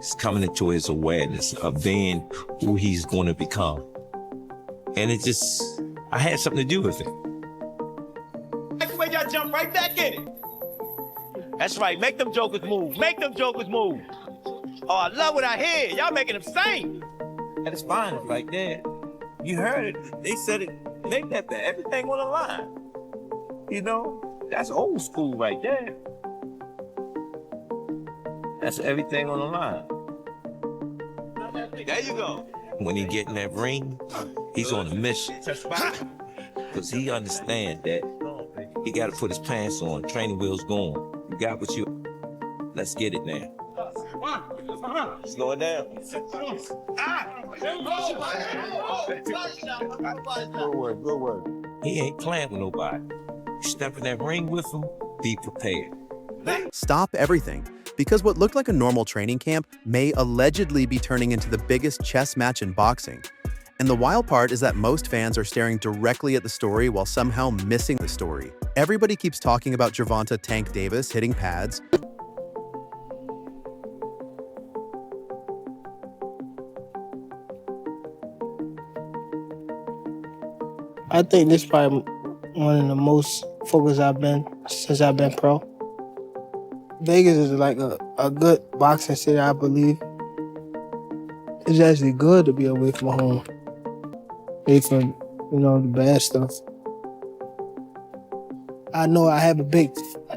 It's coming into his awareness of being who he's going to become. And I had something to do with it. That's the way y'all jump right back in it. That's right, make them jokers move. Make them jokers move. Oh, I love what I hear. Y'all making them sing. And it's fine right there. You heard it. They said it. Make that there. Everything on the line. You know, that's old school right there. That's everything on the line. There you go. When he get in that ring, he's on a mission. Because he understands that he got to put his pants on, training wheels going. You got what you... Let's get it now. Slow it down. Good word. He ain't playing with nobody. You step in that ring with him, be prepared. Stop everything, because what looked like a normal training camp may allegedly be turning into the biggest chess match in boxing. And the wild part is that most fans are staring directly at the story while somehow missing the story. Everybody keeps talking about Gervonta "Tank" Davis hitting pads. I think this is probably one of the most focused I've been since I've been pro. Vegas is like a good boxing city, I believe. It's actually good to be away from home. Away from, the bad stuff. I know I have a big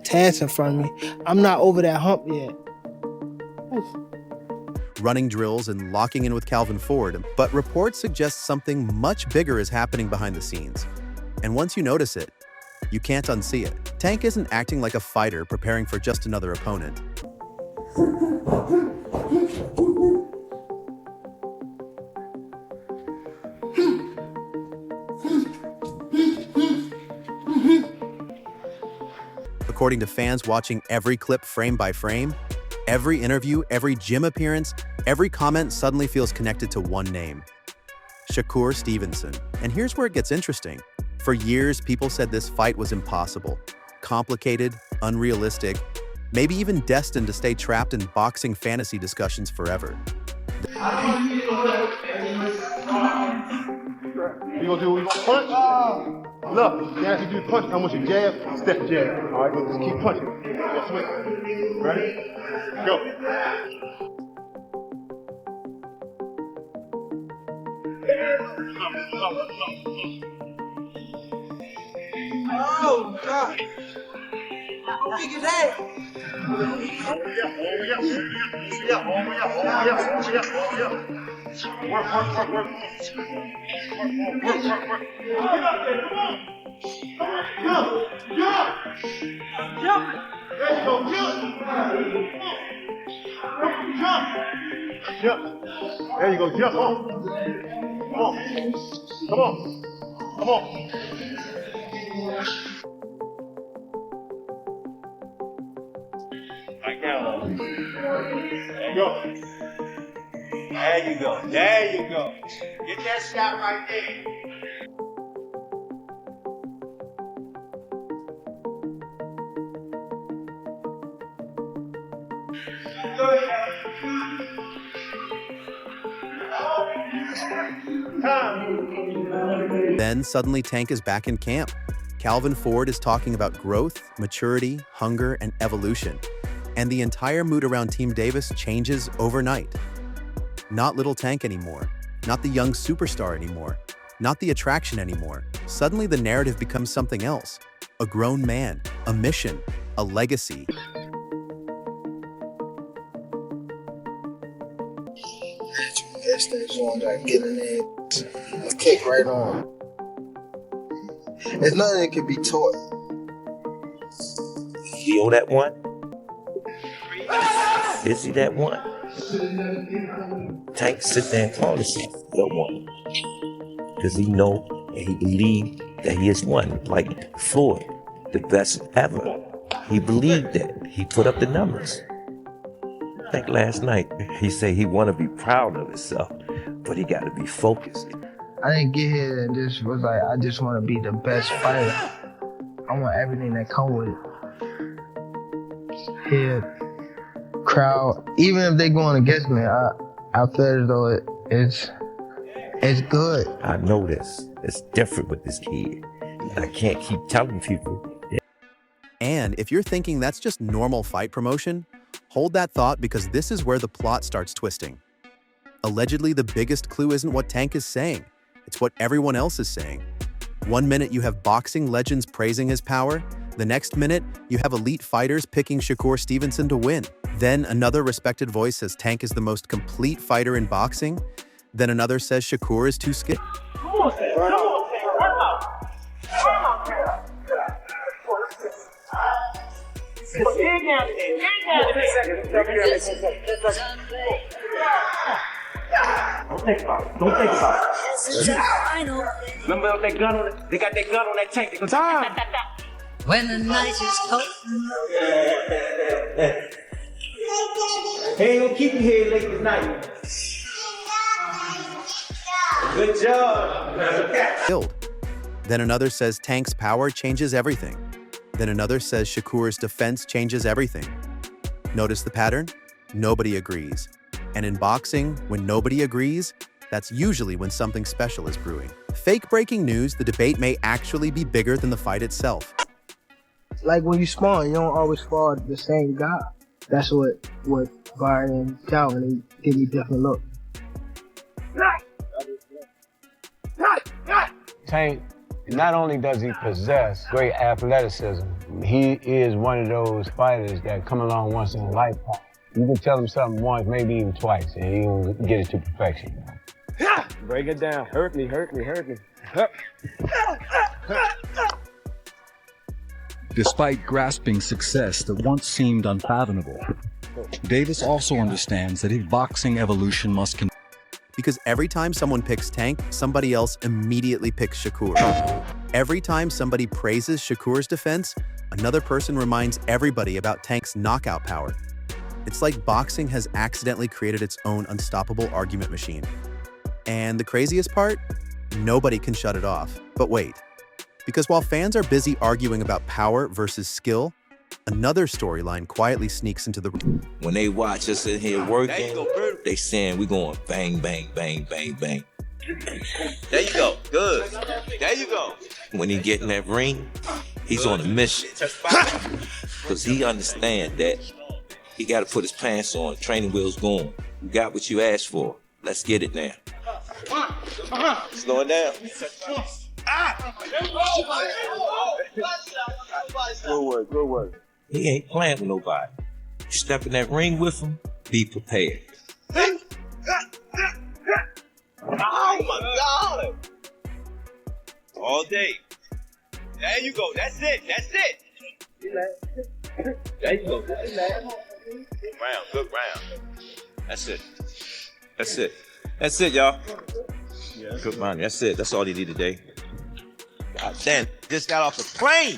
task in front of me. I'm not over that hump yet. Running drills and locking in with Calvin Ford, but reports suggest something much bigger is happening behind the scenes. And once you notice it, you can't unsee it. Tank isn't acting like a fighter preparing for just another opponent. According to fans watching every clip frame by frame, every interview, every gym appearance, every comment suddenly feels connected to one name: Shakur Stevenson. And here's where it gets interesting. For years, people said this fight was impossible, complicated, unrealistic, maybe even destined to stay trapped in boxing fantasy discussions forever. You gonna do what you gonna punch? Look, you have to do punch. I want you jab, step jab. All right, just keep punching. Go swing. Ready? Go. Oh, God. How big is that? Work. Get up there, come on. Jump. There you go, jump. There you go, jump on. Come on. Right now. There you go. Get that shot right there. Then suddenly Tank is back in camp. Calvin Ford is talking about growth, maturity, hunger, and evolution. And the entire mood around Team Davis changes overnight. Not little Tank anymore. Not the young superstar anymore. Not the attraction anymore. Suddenly the narrative becomes something else. A grown man, a mission, a legacy. That's that going like get in there. Let's kick right on. There's nothing that can be taught. Feel that one? Is he that one? Tank sit there and call himself the one. Because he know and he believe that he is one. Like Floyd, the best ever. He believed that. He put up the numbers. I think last night he said he want to be proud of himself, but he got to be focused. I didn't get here and just was like, I just want to be the best fighter. I want everything that come with it. Here, crowd, even if they going against me, I feel as though it's good. I know this. It's different with this kid. I can't keep telling people. And if you're thinking that's just normal fight promotion, hold that thought because this is where the plot starts twisting. Allegedly, the biggest clue isn't what Tank is saying. It's what everyone else is saying. One minute you have boxing legends praising his power. The next minute, you have elite fighters picking Shakur Stevenson to win. Then another respected voice says Tank is the most complete fighter in boxing. Then another says Shakur is too skilled. Don't think about it. Don't think about it. Remember that gun on it? They got that gun on that tank. They go, time. When the night is cold. He ain't gonna keep you here late tonight. Good job. Then another says Tank's power changes everything. Then another says Shakur's defense changes everything. Notice the pattern? Nobody agrees. And in boxing, when nobody agrees, that's usually when something special is brewing. Fake breaking news, the debate may actually be bigger than the fight itself. Like when you spawn, you don't always fall the same guy. That's what Byron and Calvin, they give me different look. Tank, not only does he possess great athleticism, he is one of those fighters that come along once in a lifetime. You can tell him something once, maybe even twice, and he will get it to perfection. Break it down. Hurt me. Despite grasping success that once seemed unfathomable, Davis also understands that his boxing evolution must continue. Because every time someone picks Tank, somebody else immediately picks Shakur. Every time somebody praises Shakur's defense, another person reminds everybody about Tank's knockout power. It's like boxing has accidentally created its own unstoppable argument machine. And the craziest part? Nobody can shut it off. But wait, because while fans are busy arguing about power versus skill, another storyline quietly sneaks into the room. When they watch us in here working, they saying we going bang, bang, bang, bang, bang. There you go. Good. There you go. When he get in that ring, he's on a mission. Because he understand that he got to put his pants on, training wheels going. You got what you asked for. Let's get it now. Slow it down. Good work. He ain't playing with nobody. You step in that ring with him, be prepared. Oh my God! All day. There you go. That's it. There you go. Good round. That's it, y'all. Good round. That's it. That's all he did today. God damn, just got off the plane.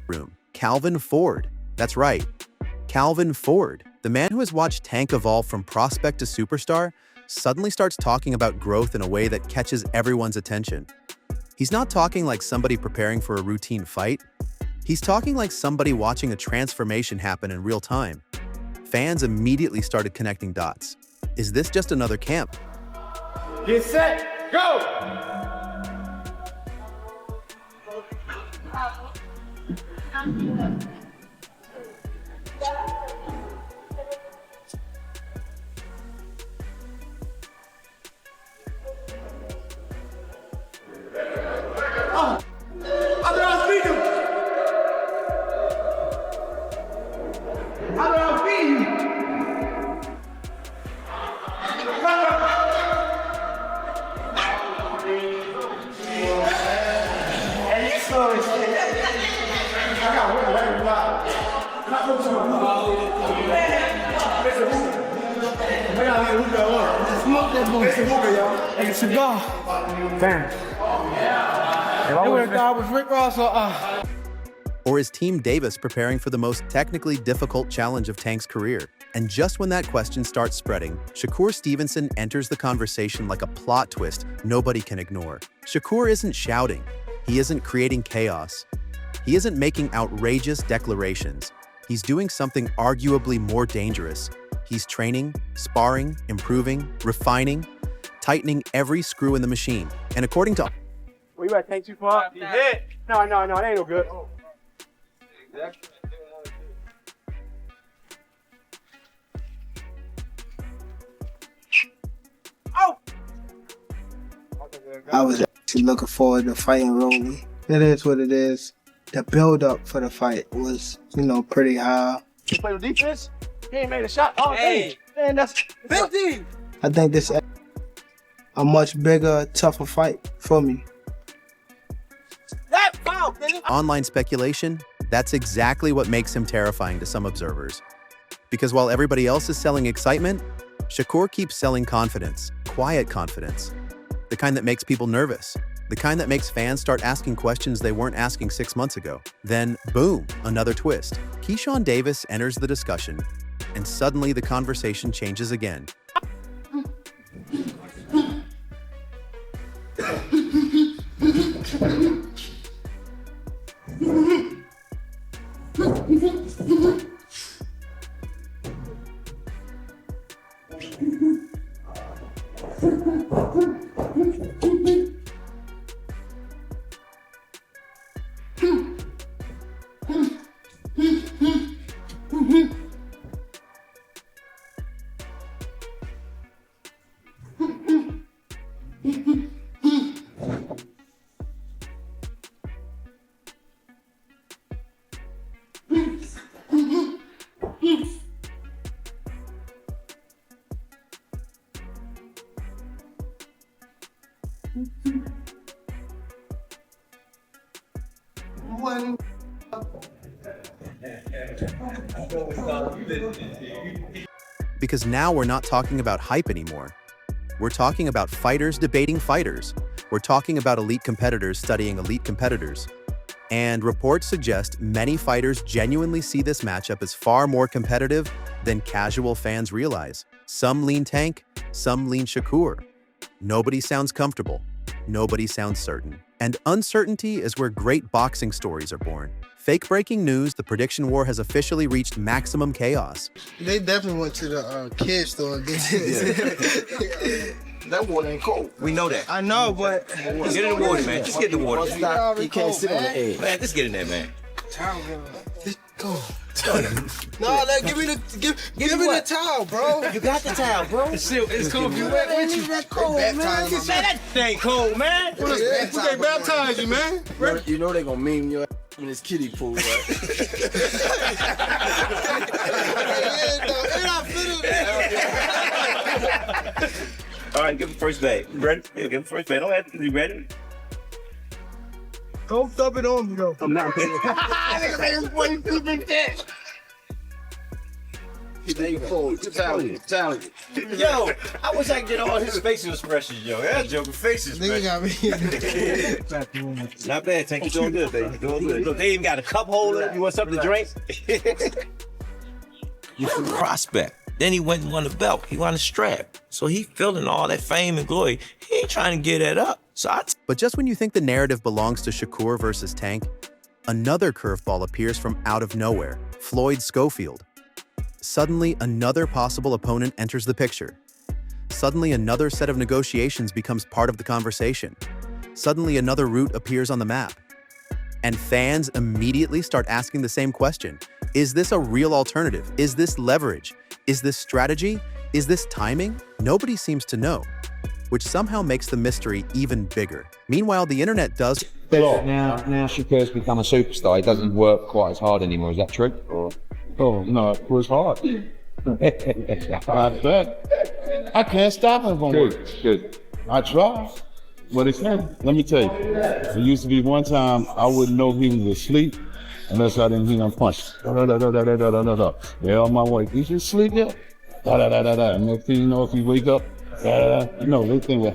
Room. Calvin Ford. That's right. Calvin Ford, the man who has watched Tank evolve from prospect to superstar, suddenly starts talking about growth in a way that catches everyone's attention. He's not talking like somebody preparing for a routine fight. He's talking like somebody watching a transformation happen in real time. Fans immediately started connecting dots. Is this just another camp? Get set, go! Or is Team Davis preparing for the most technically difficult challenge of Tank's career? And just when that question starts spreading, Shakur Stevenson enters the conversation like a plot twist nobody can ignore. Shakur isn't shouting. He isn't creating chaos. He isn't making outrageous declarations. He's doing something arguably more dangerous. He's training, sparring, improving, refining, tightening every screw in the machine. And according to... Where you at? Tank too far? He hit. No, it ain't no good. I was actually looking forward to fighting Rolly. It is what it is. The build-up for the fight was, pretty high. You play with defense? He ain't made a shot all day. Man, that's 50. I think this is a much bigger, tougher fight for me. That foul, nigga. Online speculation, that's exactly what makes him terrifying to some observers. Because while everybody else is selling excitement, Shakur keeps selling confidence, quiet confidence. The kind that makes people nervous. The kind that makes fans start asking questions they weren't asking 6 months ago. Then, boom, another twist. Keyshawn Davis enters the discussion, and suddenly the conversation changes again. Because now we're not talking about hype anymore. We're talking about fighters debating fighters. We're talking about elite competitors studying elite competitors. And reports suggest many fighters genuinely see this matchup as far more competitive than casual fans realize. Some lean Tank, some lean Shakur. Nobody sounds comfortable. Nobody sounds certain. And uncertainty is where great boxing stories are born. Fake breaking news, the prediction war has officially reached maximum chaos. They definitely went to the kids store and get this. That water ain't cold. We know that. I know, but... Get in the water, man. Just get in the water. You can't sit on the edge. Man, just get in there, man. Go. No, give me the towel, bro. You got the towel, bro. It's cool if you wet with you. That cold, man. That ain't cold, man. We can't baptize you, man. You know they gonna meme your ass in this kiddie pool, right? All right, give him first bag. Ready? Give him first bag. Don't have to be ready. Don't dump it on me, though. I'm not ready. Yo, I wish I could get all his facial expressions, yo. That Joker faces, man. Not bad, Tank. You doing good, baby. Doing good. Look, they even got a cup holder. You want something to drink? You're from prospect. Then he went and won the belt. He won a strap. So he feeling all that fame and glory. He ain't trying to get that up. But just when you think the narrative belongs to Shakur versus Tank, another curveball appears from out of nowhere, Floyd Schofield. Suddenly, another possible opponent enters the picture. Suddenly, another set of negotiations becomes part of the conversation. Suddenly, another route appears on the map. And fans immediately start asking the same question. Is this a real alternative? Is this leverage? Is this strategy? Is this timing? Nobody seems to know, which somehow makes the mystery even bigger. Meanwhile, the internet does... Now Shakur's become a superstar. He doesn't work quite as hard anymore. Is that true? Or... Oh, no, it was hard. I can't stop him from working. Good. I try. But it's let me tell you, it used to be one time I wouldn't know he was asleep unless I didn't hear him punch. Yeah, on my way. He just sleep there. And next thing you know, if you wake up, you know, they think we're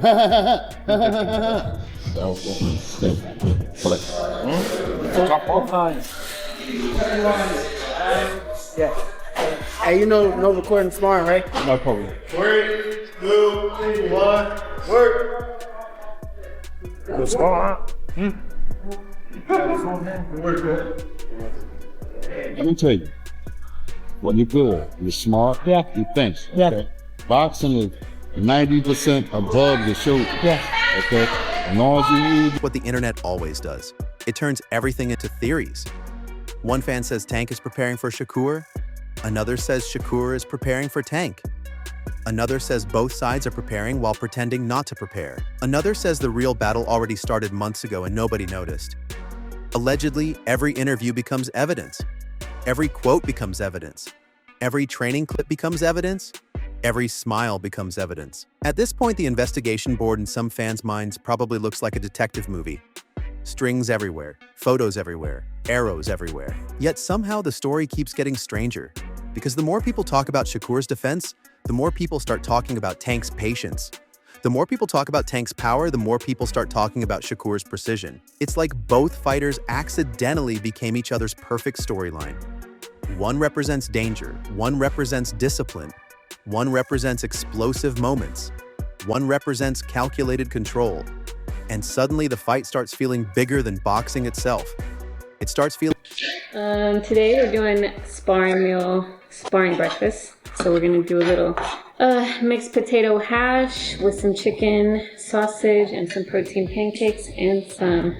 Yeah. Hey, you know, no recording sparring, right? no problem. 3, 2, 1, work. Good spar, huh? Let me tell you, when you're good, you're smart, you think. Okay? Boxing is 90% above the shoulder. Okay? And all you need. What the internet always does. It turns everything into theories. One fan says Tank is preparing for Shakur. Another says Shakur is preparing for Tank. Another says both sides are preparing while pretending not to prepare. Another says the real battle already started months ago and nobody noticed. Allegedly, every interview becomes evidence. Every quote becomes evidence. Every training clip becomes evidence. Every smile becomes evidence. At this point, the investigation board in some fans' minds probably looks like a detective movie. Strings everywhere, photos everywhere, arrows everywhere. Yet somehow the story keeps getting stranger. Because the more people talk about Shakur's defense, the more people start talking about Tank's patience. The more people talk about Tank's power, the more people start talking about Shakur's precision. It's like both fighters accidentally became each other's perfect storyline. One represents danger, one represents discipline, one represents explosive moments, one represents calculated control. And suddenly the fight starts feeling bigger than boxing itself. It starts feeling... Today we're doing sparring breakfast. So we're gonna do a little mixed potato hash with some chicken, sausage, and some protein pancakes, and some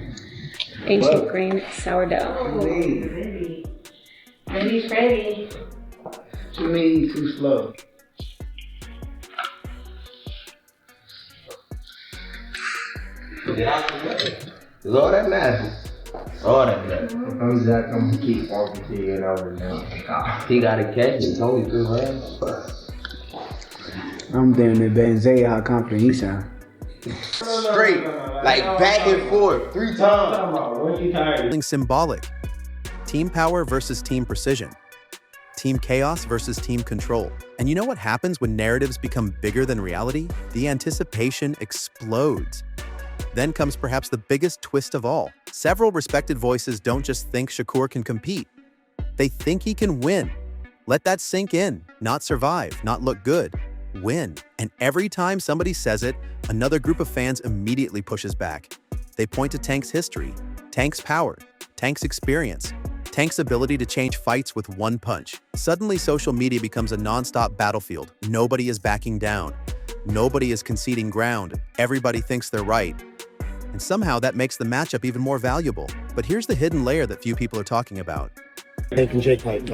ancient grain sourdough. Ready. Too mean, too slow. It's all that matters. All that matters. I'm Zach, I'm gonna keep walking to you and over now. He gotta catch it. It's only 3 rounds. I'm damn near betting Zay how confident he sound. Straight, like back and forth, 3 times. Symbolic. Team power versus team precision. Team chaos versus team control. And you know what happens when narratives become bigger than reality? The anticipation explodes. Then comes perhaps the biggest twist of all. Several respected voices don't just think Shakur can compete. They think he can win. Let that sink in. Not survive, not look good. Win. And every time somebody says it, another group of fans immediately pushes back. They point to Tank's history, Tank's power, Tank's experience, Tank's ability to change fights with one punch. Suddenly, social media becomes a non-stop battlefield. Nobody is backing down. Nobody is conceding ground. Everybody thinks they're right. And somehow that makes the matchup even more valuable. But here's the hidden layer that few people are talking about. Tank and Jake fight.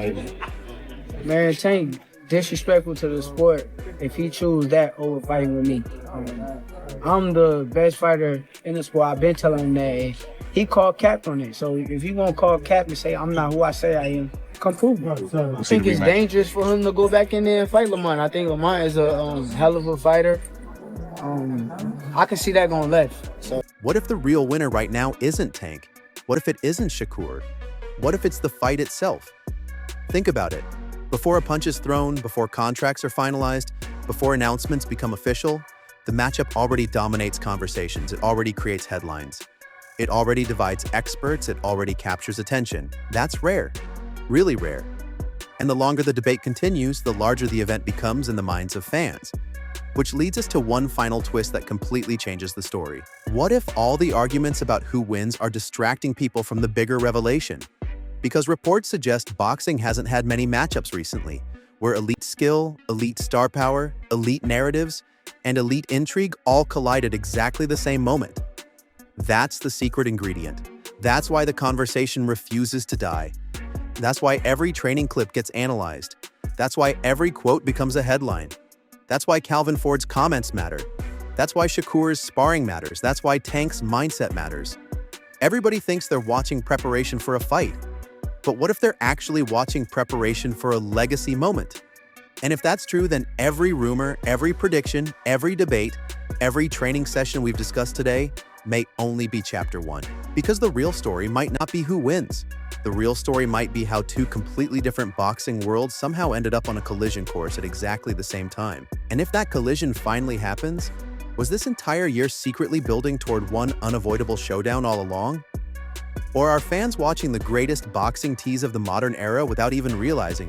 Man, Tank disrespectful to the sport if he choose that over fighting with me. I'm the best fighter in the sport. I've been telling him that. And he called cap on it. So if you gonna call cap and say I'm not who I say I am, come prove it. I think it's dangerous for him to go back in there and fight Lamont. I think Lamont is a hell of a fighter. I can see that going left. So. What if the real winner right now isn't Tank? What if it isn't Shakur? What if it's the fight itself? Think about it. Before a punch is thrown, before contracts are finalized, before announcements become official, the matchup already dominates conversations. It already creates headlines. It already divides experts. It already captures attention. That's rare, really rare. And the longer the debate continues, the larger the event becomes in the minds of fans. Which leads us to one final twist that completely changes the story. What if all the arguments about who wins are distracting people from the bigger revelation? Because reports suggest boxing hasn't had many matchups recently, where elite skill, elite star power, elite narratives, and elite intrigue all collide at exactly the same moment. That's the secret ingredient. That's why the conversation refuses to die. That's why every training clip gets analyzed. That's why every quote becomes a headline. That's why Calvin Ford's comments matter. That's why Shakur's sparring matters. That's why Tank's mindset matters. Everybody thinks they're watching preparation for a fight. But what if they're actually watching preparation for a legacy moment? And if that's true, then every rumor, every prediction, every debate, every training session we've discussed today may only be chapter 1. Because the real story might not be who wins. The real story might be how 2 completely different boxing worlds somehow ended up on a collision course at exactly the same time. And if that collision finally happens, was this entire year secretly building toward one unavoidable showdown all along? Or are fans watching the greatest boxing tease of the modern era without even realizing it?